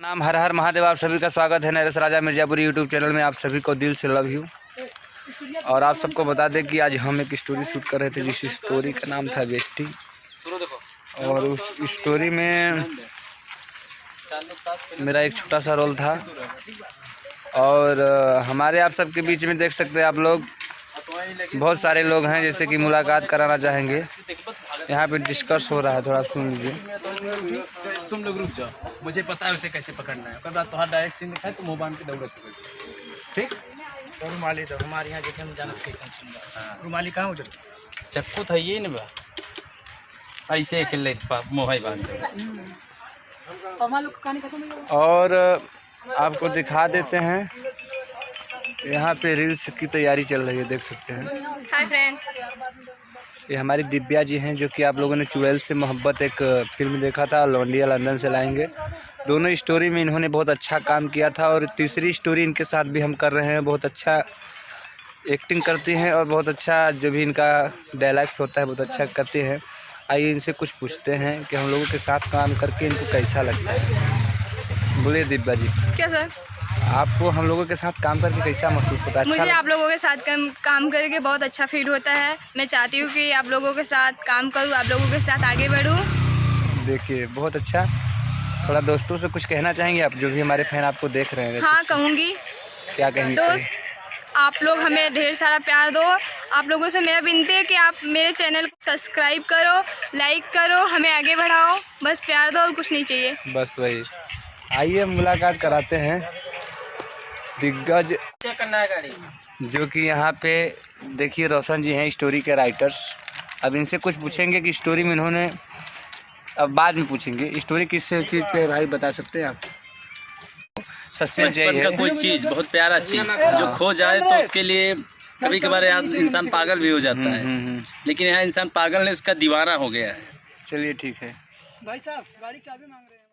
नाम हर हर महादेव। आप सभी का स्वागत है नरेश राजा मिर्जापुरी यूट्यूब चैनल में। आप सभी को दिल से लव यू। और आप सबको बता दें कि आज हम एक स्टोरी शूट कर रहे थे जिस स्टोरी का नाम था बेस्टी। और उस स्टोरी में मेरा एक छोटा सा रोल था। और हमारे आप सबके बीच में देख सकते हैं आप लोग बहुत सारे लोग हैं जैसे कि मुलाकात कराना चाहेंगे। यहाँ पे डिस्कस हो रहा है, थोड़ा सुन लीजिए। तुम लोग रुक जाओ, मुझे पता है उसे कैसे पकड़ना है। बाद तुम्हारा डायरेक्ट सीन दिखा है तो मुँह बांध के दौड़ ठीक। तो रुमाली तो हमारे यहाँ जैसे हम जानते हैं रुमाली कहाँ उजर चक्कू था ये ना ऐसे खेल रहे मोहाई बांध। और आपको दिखा देते हैं, यहाँ पे रील्स की तैयारी चल रही है, देख सकते हैं। हाय फ्रेंड, ये हमारी दिव्या जी हैं जो कि आप लोगों ने चुड़ैल से मोहब्बत एक फिल्म देखा था, लौंडिया लंदन से लाएंगे। दोनों स्टोरी में इन्होंने बहुत अच्छा काम किया था। और तीसरी स्टोरी इनके साथ भी हम कर रहे हैं। बहुत अच्छा एक्टिंग करती हैं और बहुत अच्छा जो भी इनका डायलॉग्स होता है बहुत अच्छा करती हैं। आइए इनसे कुछ पूछते हैं कि हम लोगों के साथ काम करके इनको कैसा लगता है। बोलिए दिव्या जी। क्या सर? आपको हम लोगों के साथ काम करके कैसा महसूस होता है? मुझे आप लोगों के साथ काम करके बहुत अच्छा फील होता है। मैं चाहती हूँ कि आप लोगों के साथ काम करूँ, आप लोगों के साथ आगे बढ़ूँ। देखिए बहुत अच्छा। थोड़ा दोस्तों से कुछ कहना चाहेंगे आप, जो भी हमारे फैन आपको देख रहे हैं? हाँ कहूँगी। क्या कहेंगे? दोस्त, आप लोग हमें ढेर सारा प्यार दो। आप लोगों से मेरा विनती है कि आप मेरे चैनल को सब्सक्राइब करो, लाइक करो, हमें आगे बढ़ाओ। बस प्यार दो और कुछ नहीं चाहिए। बस वही। आइए मुलाकात कराते हैं दिग्गज जो कि यहाँ पे देखिए रोशन जी हैं, स्टोरी के राइटर्स। अब इनसे कुछ पूछेंगे कि स्टोरी में इन्होंने, अब बाद में पूछेंगे स्टोरी किस चीज़ पे भाई बता सकते हैं आप? सस्पेंस यही है, कोई चीज़ बहुत प्यारा चीज़ जो खो जाए तो उसके लिए कभी कभार इंसान पागल भी हो जाता है। लेकिन यहाँ इंसान पागल नहीं, उसका दीवाना हो गया है। चलिए ठीक है। भाई साहब गाड़ी चाबी मांग रहे हैं।